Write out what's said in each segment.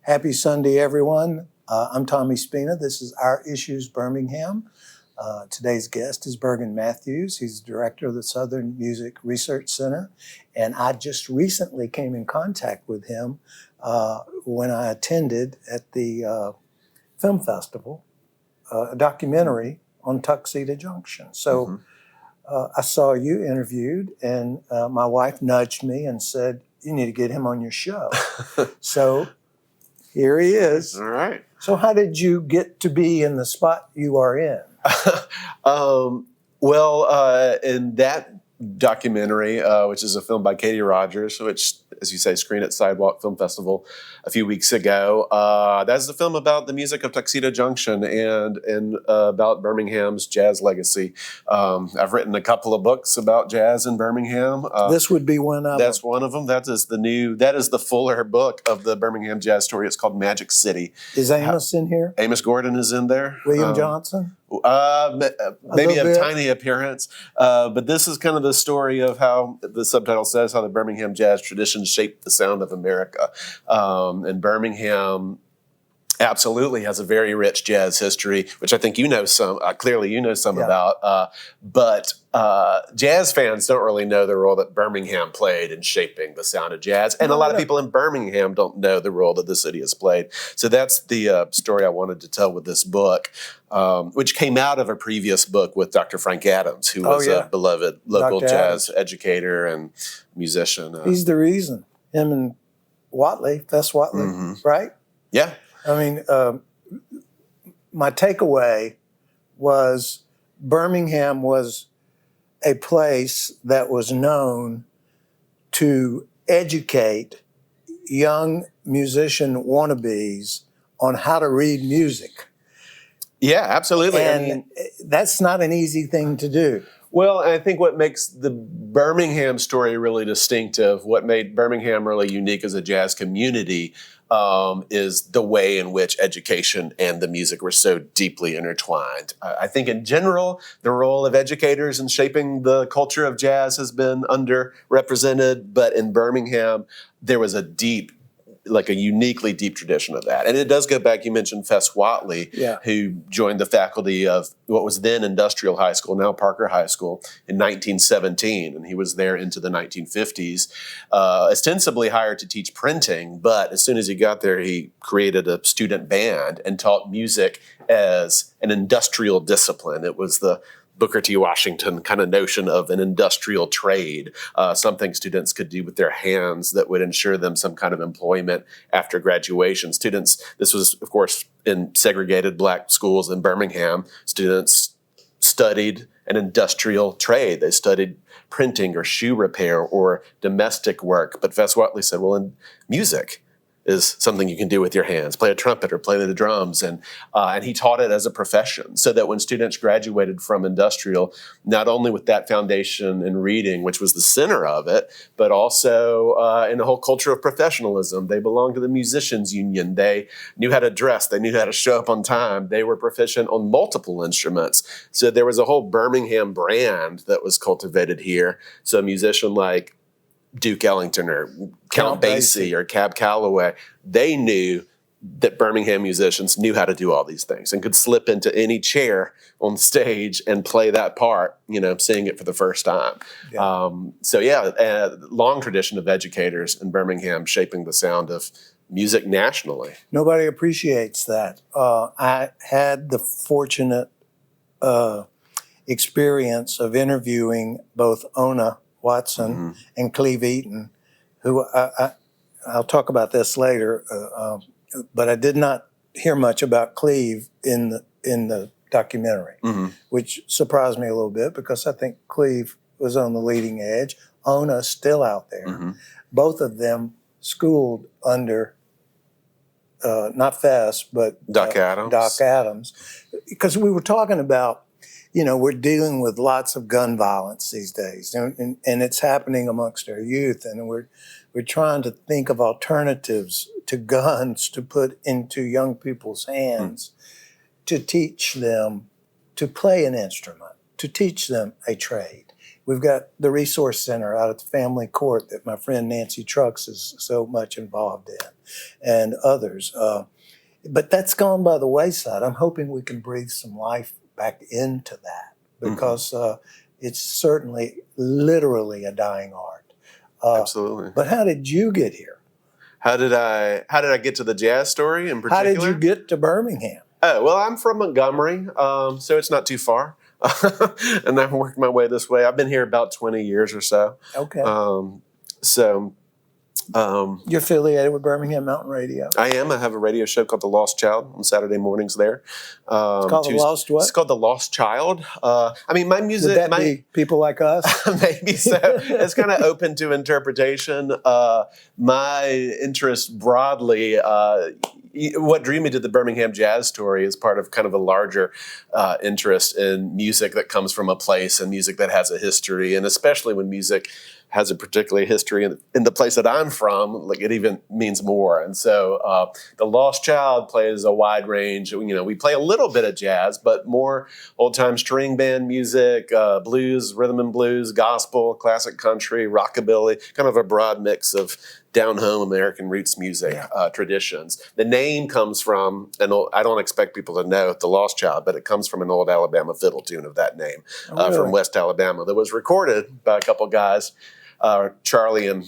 Happy Sunday, everyone. I'm Tommy Spina. This is Our Issues Birmingham. Today's guest is Burgin Mathews. He's director of the Southern Music Research Center. And I just recently came in contact with him when I attended at the film festival, a documentary on Tuxedo Junction. So I saw you interviewed, and my wife nudged me and said, you need to get him on your show. So here he is. All right. So how did you get to be in the spot you are in? In that documentary, which is a film by Katie Rogers, which, as you say, screened at Sidewalk Film Festival a few weeks ago. That's the film about the music of Tuxedo Junction and about Birmingham's jazz legacy. I've written a couple of books about jazz in Birmingham. This would be one of them. That's one of them. That is the fuller book of the Birmingham jazz story. It's called Magic City. Is Amos in here? Amos Gordon is in there. William Johnson? Maybe a tiny appearance, but this is kind of the story of how the subtitle says, how the Birmingham jazz tradition shaped the sound of America. And Birmingham absolutely has a very rich jazz history, which I think you know some, clearly you know some about, but jazz fans don't really know the role that Birmingham played in shaping the sound of jazz. And a lot of people in Birmingham don't know the role that the city has played. So that's the story I wanted to tell with this book, which came out of a previous book with Dr. Frank Adams, who was a beloved local jazz educator and musician. He's the reason. Him and Fess Watley, right? Yeah. I mean, my takeaway was Birmingham was a place that was known to educate young musician wannabes on how to read music. Yeah, absolutely. And that's not an easy thing to do. Well, I think what makes the Birmingham story really distinctive, what made Birmingham really unique as a jazz community, is the way in which education and the music were so deeply intertwined. I think in general, the role of educators in shaping the culture of jazz has been underrepresented, but in Birmingham, there was a uniquely deep tradition of that. And it does go back, you mentioned Fess Watley, who joined the faculty of what was then Industrial High School, now Parker High School, in 1917. And he was there into the 1950s, ostensibly hired to teach printing. But as soon as he got there, he created a student band and taught music as an industrial discipline. It was the Booker T. Washington kind of notion of an industrial trade, something students could do with their hands that would ensure them some kind of employment after graduation. This was, of course, in segregated black schools in Birmingham, students studied an industrial trade. They studied printing or shoe repair or domestic work. But Fess Watley said, well, in music is something you can do with your hands, play a trumpet or play the drums. And he taught it as a profession so that when students graduated from industrial, not only with that foundation in reading, which was the center of it, but also in the whole culture of professionalism. They belonged to the musicians union. They knew how to dress. They knew how to show up on time. They were proficient on multiple instruments. So there was a whole Birmingham brand that was cultivated here. So a musician like Duke Ellington or Count Basie or Cab Calloway, they knew that Birmingham musicians knew how to do all these things and could slip into any chair on stage and play that part, seeing it for the first time. Long tradition of educators in Birmingham shaping the sound of music nationally. Nobody appreciates that. I had the fortunate experience of interviewing both Ona Watson and Cleve Eaton, who I'll talk about this later, but I did not hear much about Cleve in the documentary, which surprised me a little bit because I think Cleve was on the leading edge. Ona's still out there. Both of them schooled under not Fess, but Doc Adams, because we were talking about, we're dealing with lots of gun violence these days, and it's happening amongst our youth, and we're trying to think of alternatives to guns to put into young people's hands to teach them to play an instrument, to teach them a trade. We've got the Resource Center out at the Family Court that my friend Nancy Trucks is so much involved in, and others. But that's gone by the wayside. I'm hoping we can breathe some life back into that because it's certainly literally a dying art. Absolutely. But how did you get here? How did I get to the jazz story in particular? How did you get to Birmingham? Oh, well, I'm from Montgomery, so it's not too far. And I've worked my way this way. I've been here about 20 years or so. Okay. You're affiliated with Birmingham Mountain Radio. I am. I have a radio show called The Lost Child on Saturday mornings there. It's called The Lost what? It's called The Lost Child. My music... Would that be people like us? Maybe so. It's kind of open to interpretation. My interest broadly... what drew me to the Birmingham jazz story is part of kind of a larger interest in music that comes from a place and music that has a history, and especially when music has a particular history in the place that I'm from, like it even means more. And so The Lost Child plays a wide range. We play a little bit of jazz, but more old-time string band music, blues, rhythm and blues, gospel, classic country, rockabilly, kind of a broad mix of down-home American roots music traditions. The name comes from, I don't expect people to know The Lost Child, but it comes from an old Alabama fiddle tune of that name from West Alabama that was recorded by a couple guys, Charlie and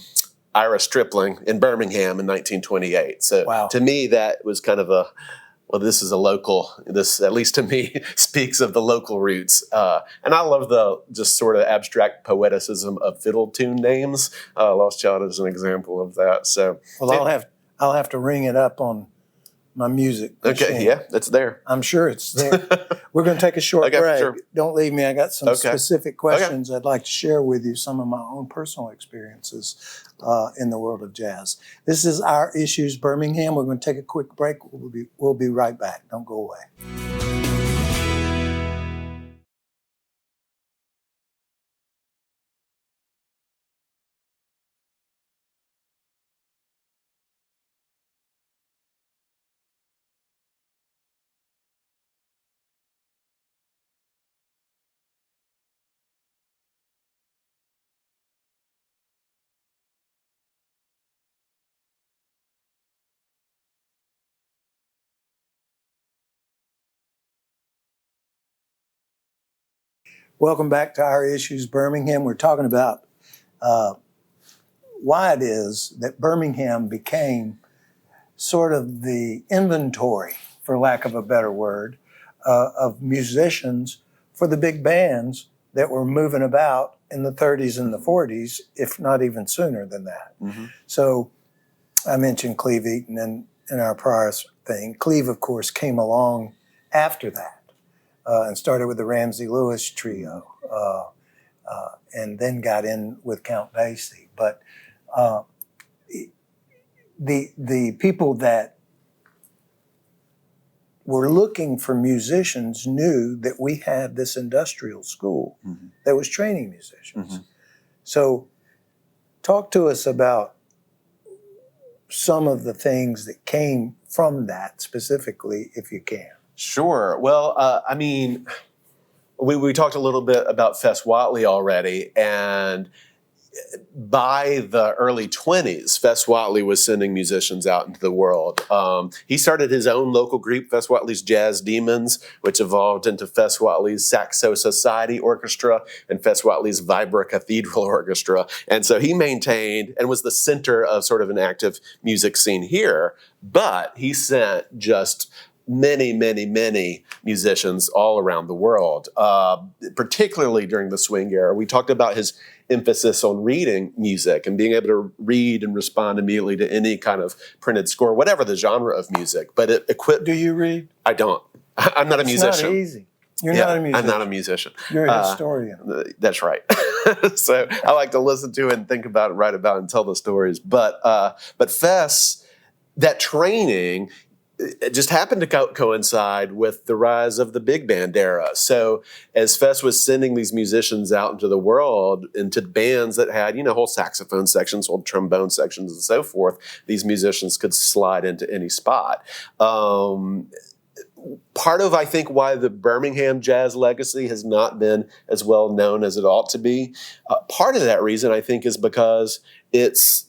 Ira Stripling in Birmingham in 1928. So to me, that was kind of this is a local, this, at least to me, speaks of the local roots. And I love the just sort of abstract poeticism of fiddle tune names. Lost Child is an example of that. So, I'll have to ring it up on my music machine. Okay, yeah, it's there. I'm sure it's there. We're going to take a short break. Sure. Don't leave me. I got some specific questions I'd like to share with you, some of my own personal experiences in the world of jazz. This is Our Issues Birmingham. We're going to take a quick break. We'll be right back. Don't go away. Welcome back to Our Issues Birmingham. We're talking about why it is that Birmingham became sort of the inventory, for lack of a better word, of musicians for the big bands that were moving about in the 30s and the 40s, if not even sooner than that. Mm-hmm. So I mentioned Cleve Eaton in our prior thing. Cleve, of course, came along after that. And started with the Ramsey Lewis trio, and then got in with Count Basie. But the people that were looking for musicians knew that we had this industrial school that was training musicians. So talk to us about some of the things that came from that specifically, if you can. Sure. Well, we talked a little bit about Fess Whatley already, and by the early 20s, Fess Whatley was sending musicians out into the world. He started his own local group, Fess Whatley's Jazz Demons, which evolved into Fess Whatley's Saxo Society Orchestra and Fess Whatley's Vibra Cathedral Orchestra. And so he maintained and was the center of sort of an active music scene here, but he sent just many musicians all around the world, particularly during the swing era. We talked about his emphasis on reading music and being able to read and respond immediately to any kind of printed score, whatever the genre of music. But it equipped. Do you read? I don't. I'm not a musician. It's not easy. You're not a musician. I'm not a musician. You're a historian. That's right. So I like to listen to it and think about it, write about it, and tell the stories. But Fess, that training, it just happened to coincide with the rise of the big band era. So as Fess was sending these musicians out into the world, into bands that had, whole saxophone sections, whole trombone sections, and so forth, these musicians could slide into any spot. part of, I think, why the Birmingham jazz legacy has not been as well known as it ought to be. Part of that reason, I think, is because its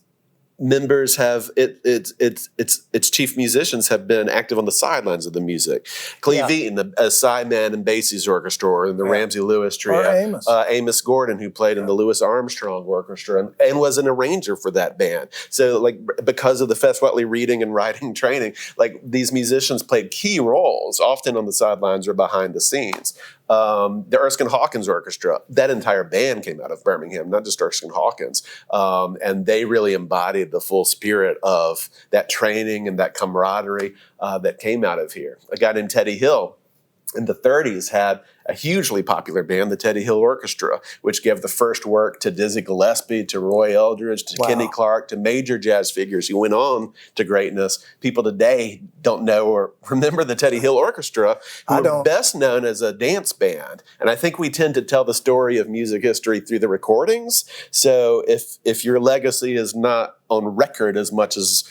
members have its chief musicians have been active on the sidelines of the music. Cleve Eaton, the sideman in Basie's orchestra, or in the Ramsey Lewis trio. Or Amos Gordon, who played in the Louis Armstrong orchestra and was an arranger for that band. So, like, because of the Fess Whatley reading and writing training, like, these musicians played key roles, often on the sidelines or behind the scenes. The Erskine Hawkins Orchestra, that entire band came out of Birmingham, not just Erskine Hawkins. And they really embodied the full spirit of that training and that camaraderie that came out of here. A guy named Teddy Hill in the 30s had a hugely popular band, the Teddy Hill Orchestra, which gave the first work to Dizzy Gillespie, to Roy Eldridge, to Kenny Clark, to major jazz figures who went on to greatness. People today don't know or remember the Teddy Hill Orchestra, who are best known as a dance band. And I think we tend to tell the story of music history through the recordings. So if your legacy is not on record as much as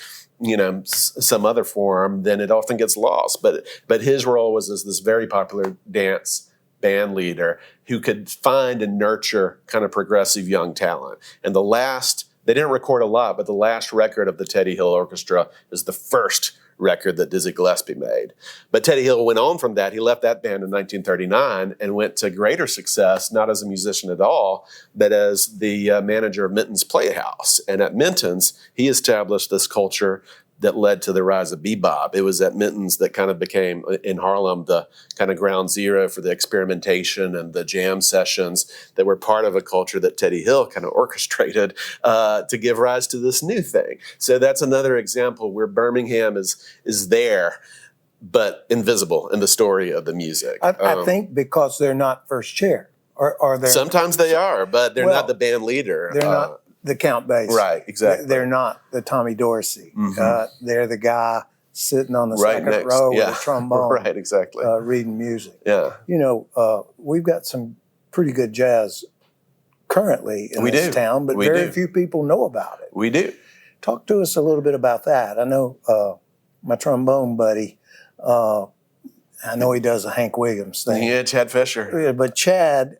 some other form, then it often gets lost. But his role was as this very popular dance band leader who could find and nurture kind of progressive young talent. And they didn't record a lot, but the last record of the Teddy Hill Orchestra is the first record that Dizzy Gillespie made. But Teddy Hill went on from that. He left that band in 1939 and went to greater success, not as a musician at all, but as the manager of Minton's Playhouse. And at Minton's, he established this culture that led to the rise of bebop. It was at Minton's that kind of became, in Harlem, the kind of ground zero for the experimentation and the jam sessions that were part of a culture that Teddy Hill kind of orchestrated to give rise to this new thing. So that's another example where Birmingham is there, but invisible in the story of the music. I think because they're not first chair. Or they're, sometimes they are, but they're not the band leader. They're not the Count Basie. Right, exactly. They're not the Tommy Dorsey. They're the guy sitting on the second row with a trombone. Right, exactly. Reading music. Yeah. We've got some pretty good jazz currently in this town, but very few people know about it. We do. Talk to us a little bit about that. I know my trombone buddy, I know he does a Hank Williams thing. Yeah, Chad Fisher. Yeah, but Chad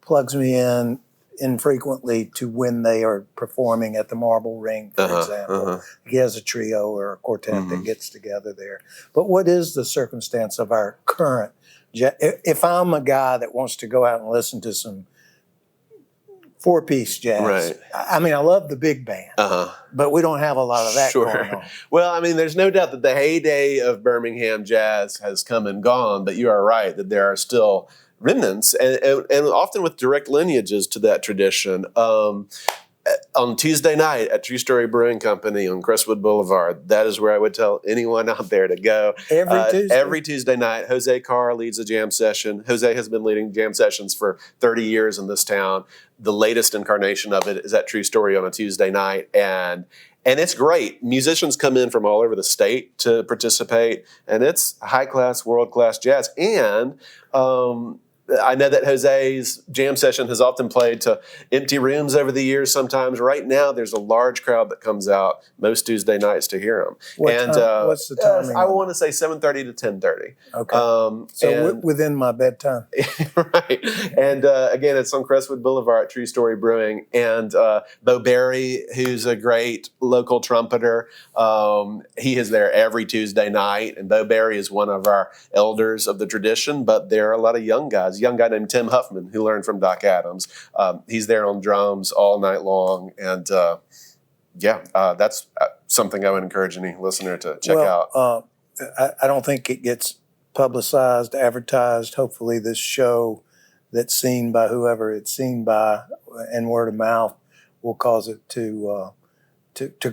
plugs me in infrequently to when they are performing at the Marble Ring, for example. He has a trio or a quartet that gets together there. But what is the circumstance of our current jazz? If I'm a guy that wants to go out and listen to some four-piece jazz, I mean, I love the big band, but we don't have a lot of that going on. Well, I mean, there's no doubt that the heyday of Birmingham jazz has come and gone, but you are right that there are still remnants, and often with direct lineages to that tradition. On Tuesday night at True Story Brewing Company on Crestwood Boulevard, that is where I would tell anyone out there to go. Every Tuesday night, Jose Carr leads a jam session. Jose has been leading jam sessions for 30 years in this town. The latest incarnation of it is at True Story on a Tuesday night, and it's great. Musicians come in from all over the state to participate, and it's high-class, world-class jazz. And I know that Jose's jam session has often played to empty rooms over the years sometimes. Right now, there's a large crowd that comes out most Tuesday nights to hear him. What's the timing? I want to say 7:30 to 10:30. Okay. So within my bedtime. Right. And again, it's on Crestwood Boulevard at True Story Brewing. And Bo Berry, who's a great local trumpeter, he is there every Tuesday night. And Bo Berry is one of our elders of the tradition, but there are a lot of young guys. A young guy named Tim Huffman, who learned from Doc Adams. He's there on drums all night long. And that's something I would encourage any listener to check out. I don't think it gets publicized, advertised. Hopefully this show that's seen by whoever it's seen by and word of mouth will cause it to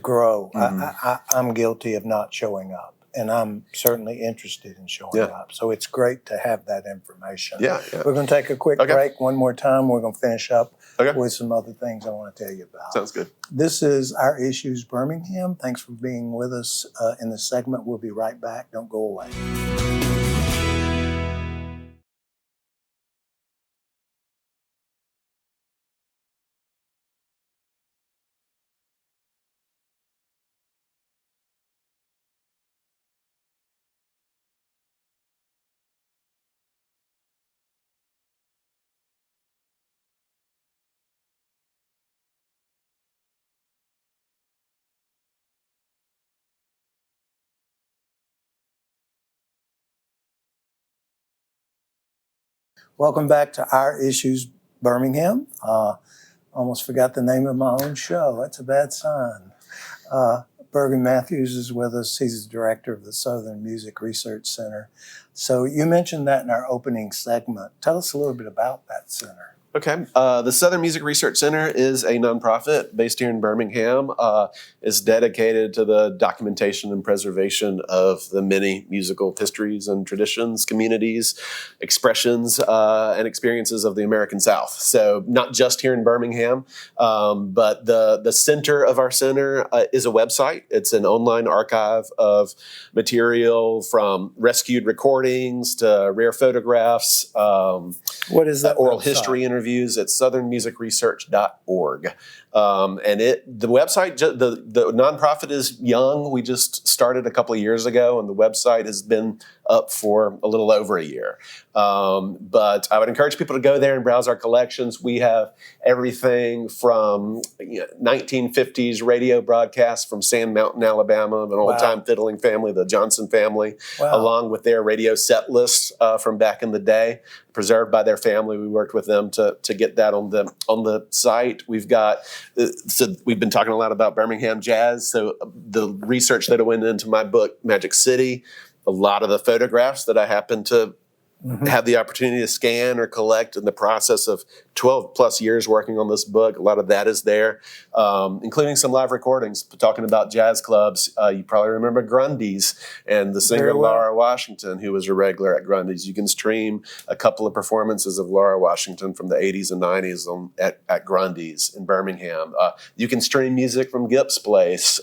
grow. I'm guilty of not showing up, and I'm certainly interested in showing up. So it's great to have that information. Yeah. We're going to take a quick break one more time. We're going to finish up with some other things I want to tell you about. Sounds good. This is Our Issues Birmingham. Thanks for being with us in this segment. We'll be right back. Don't go away. Welcome back to Our Issues Birmingham. Almost forgot the name of my own show. That's a bad sign. Burgin Mathews is with us. He's the director of the Southern Music Research Center. So you mentioned that in our opening segment. Tell us a little bit about that center. Okay. The Southern Music Research Center is a nonprofit based here in Birmingham. Is dedicated to the documentation and preservation of the many musical histories and traditions, communities, expressions, and experiences of the American South. So not just here in Birmingham, but the center of our center is a website. It's an online archive of material from rescued recordings to rare photographs. What is that? Oral website? history interviews at southernmusicresearch.org. And the website, the nonprofit is young. We just started a couple of years ago, and the website has been up for a little over a year. But I would encourage people to go there and browse our collections. We have everything from 1950s radio broadcasts from Sand Mountain, Alabama, of an old-time fiddling family, the Johnson family, along with their radio set lists from back in the day, preserved by their family. We worked with them to get that on the site. We've got we've been talking a lot about Birmingham jazz. So the research that went into my book, Magic City, a lot of the photographs that I happen to have the opportunity to scan or collect in the process of 12 plus years working on this book. A lot of that is there, including some live recordings talking about jazz clubs. You probably remember Grundy's and the singer Laura Washington, who was a regular at Grundy's. You can stream a couple of performances of Laura Washington from the 80s and 90s at Grundy's in Birmingham. You can stream music from Gipp's Place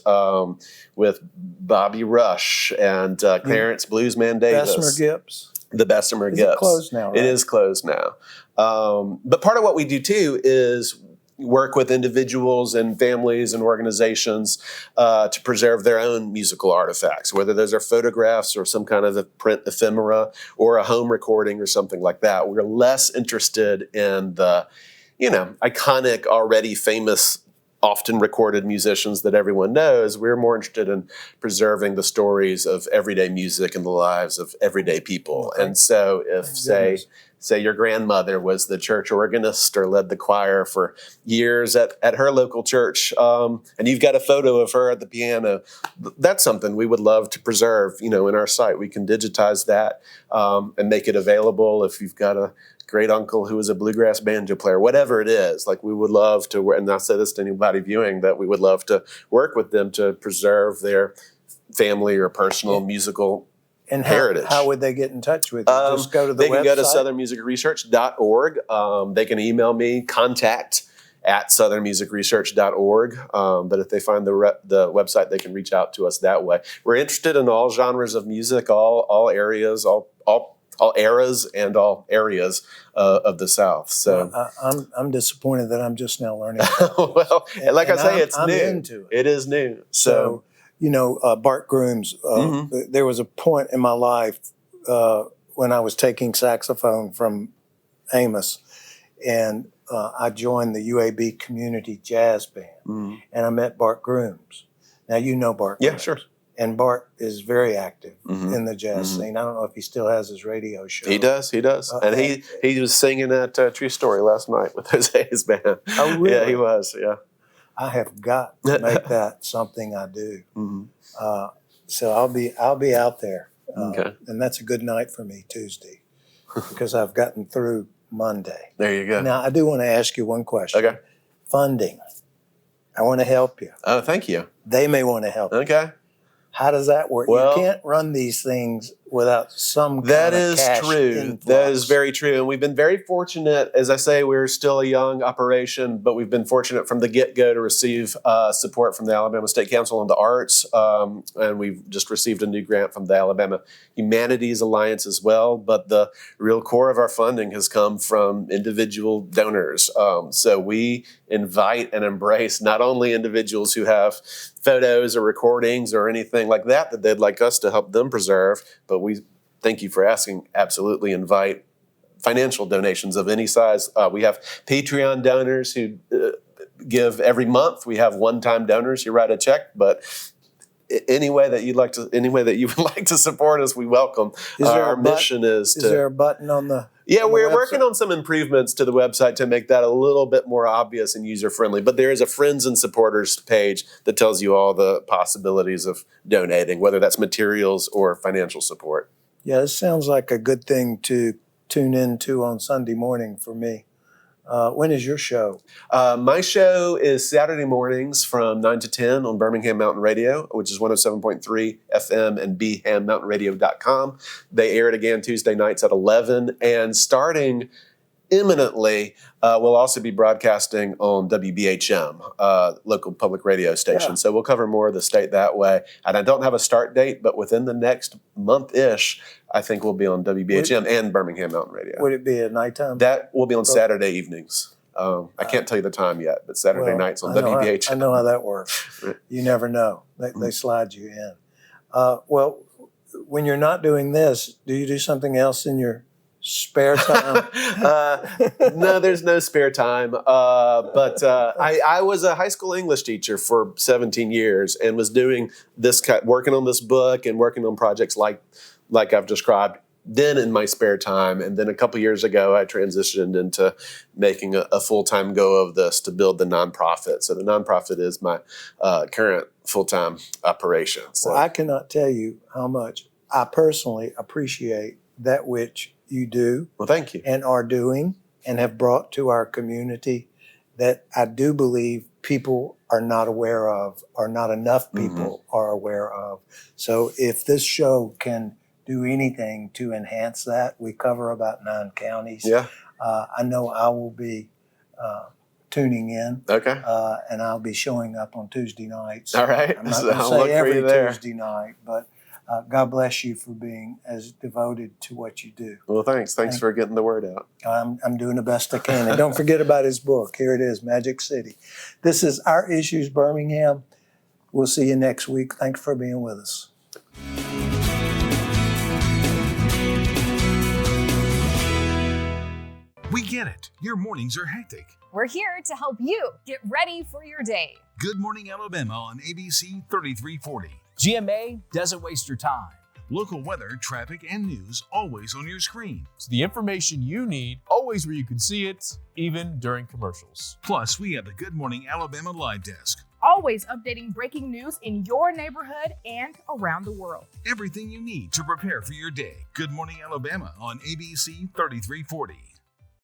with Bobby Rush and Clarence Bluesman Davis. Bessemer Gipp's. The Bessemer Gipp's. It's closed now, right? It is closed now. But part of what we do too is work with individuals and families and organizations to preserve their own musical artifacts, whether those are photographs or some kind of a print ephemera or a home recording or something like that. We're less interested in the, iconic, already famous, often recorded musicians that everyone knows. We're more interested in preserving the stories of everyday music and the lives of everyday people. Okay. And so if, say your grandmother was the church organist or led the choir for years at her local church, and you've got a photo of her at the piano, that's something we would love to preserve, in our site. We can digitize that and make it available if you've got a great uncle who was a bluegrass banjo player, whatever it is. Like, we would love to, and I say this to anybody viewing, that we would love to work with them to preserve their family or personal musical heritage. How would they get in touch with you? Just go to the website? They can go to southernmusicresearch.org. They can email me, contact@southernmusicresearch.org. But if they find the website, they can reach out to us that way. We're interested in all genres of music, all areas, all eras and all areas of the South. So I'm disappointed that I'm just now learning. Well, like I say, it's I'm new. Into it. It is new. So Bart Grooms. There was a point in my life when I was taking saxophone from Amos, and I joined the UAB Community Jazz Band, and I met Bart Grooms. Now you know Bart. Yeah, Grooms. sure. And Bart is very active in the jazz scene. I don't know if he still has his radio show. He does. And he was singing at True Story last night with Jose's band. Oh, really? Yeah, he was, yeah. I have got to make that something I do. So I'll be out there. Okay. And that's a good night for me, Tuesday, because I've gotten through Monday. There you go. Now, I do want to ask you one question. Okay. Funding. I want to help you. Oh, thank you. They may want to help you. Okay. How does that work? Well, you can't run these things without some kind that of is cash true. influx. That is very true. And we've been very fortunate. As I say, we're still a young operation, but we've been fortunate from the get-go to receive support from the Alabama State Council on the Arts. And we've just received a new grant from the Alabama Humanities Alliance as well. But the real core of our funding has come from individual donors. So we invite and embrace not only individuals who have photos or recordings or anything like that they'd like us to help them preserve, but we, thank you for asking, absolutely invite financial donations of any size. We have Patreon donors who give every month. We have one-time donors who write a check, but any way that you would like to support us, we welcome. Our mission is to. Is there a button on the? Yeah, on we're the working website? on some improvements to the website to make that a little bit more obvious and user-friendly. But there is a friends and supporters page that tells you all the possibilities of donating, whether that's materials or financial support. Yeah, this sounds like a good thing to tune into on Sunday morning for me. When is your show? My show is Saturday mornings from 9 to 10 on Birmingham Mountain Radio, which is 107.3 FM and bhammountainradio.com. They air it again Tuesday nights at 11. And starting imminently, we'll also be broadcasting on WBHM, local public radio station. Yeah. So we'll cover more of the state that way. And I don't have a start date, but within the next month-ish, I think we'll be on WBHM and Birmingham Mountain Radio. Would it be at nighttime? That will be on Saturday evenings. I can't tell you the time yet, but Saturday nights on WBHM. I know how that works. You never know. They slide you in. Well, when you're not doing this, do you do something else in your spare time? No, there's no spare time. But I was a high school English teacher for 17 years and was doing this, working on this book and working on projects like I've described then in my spare time. And then a couple years ago, I transitioned into making a full-time go of this to build the nonprofit. So the nonprofit is my current full-time operation. So. Well, I cannot tell you how much I personally appreciate that which you do. Well, thank you. And are doing and have brought to our community that I do believe people are not aware of, or not enough people are aware of. So if this show can do anything to enhance that, we cover about 9 counties. Yeah. I know I will be tuning in. Okay. And I'll be showing up on Tuesday nights. All right. I'm not So going to I'll say look for every you there. Tuesday night, but God bless you for being as devoted to what you do. Well, thanks. Thanks for getting the word out. I'm doing the best I can. And don't forget about his book. Here it is, Magic City. This is Our Issues Birmingham. We'll see you next week. Thanks for being with us. We get it. Your mornings are hectic. We're here to help you get ready for your day. Good Morning Alabama on ABC 3340. GMA doesn't waste your time. Local weather, traffic, and news always on your screen. It's the information you need, always where you can see it, even during commercials. Plus, we have the Good Morning Alabama live desk. Always updating breaking news in your neighborhood and around the world. Everything you need to prepare for your day. Good Morning Alabama on ABC 3340.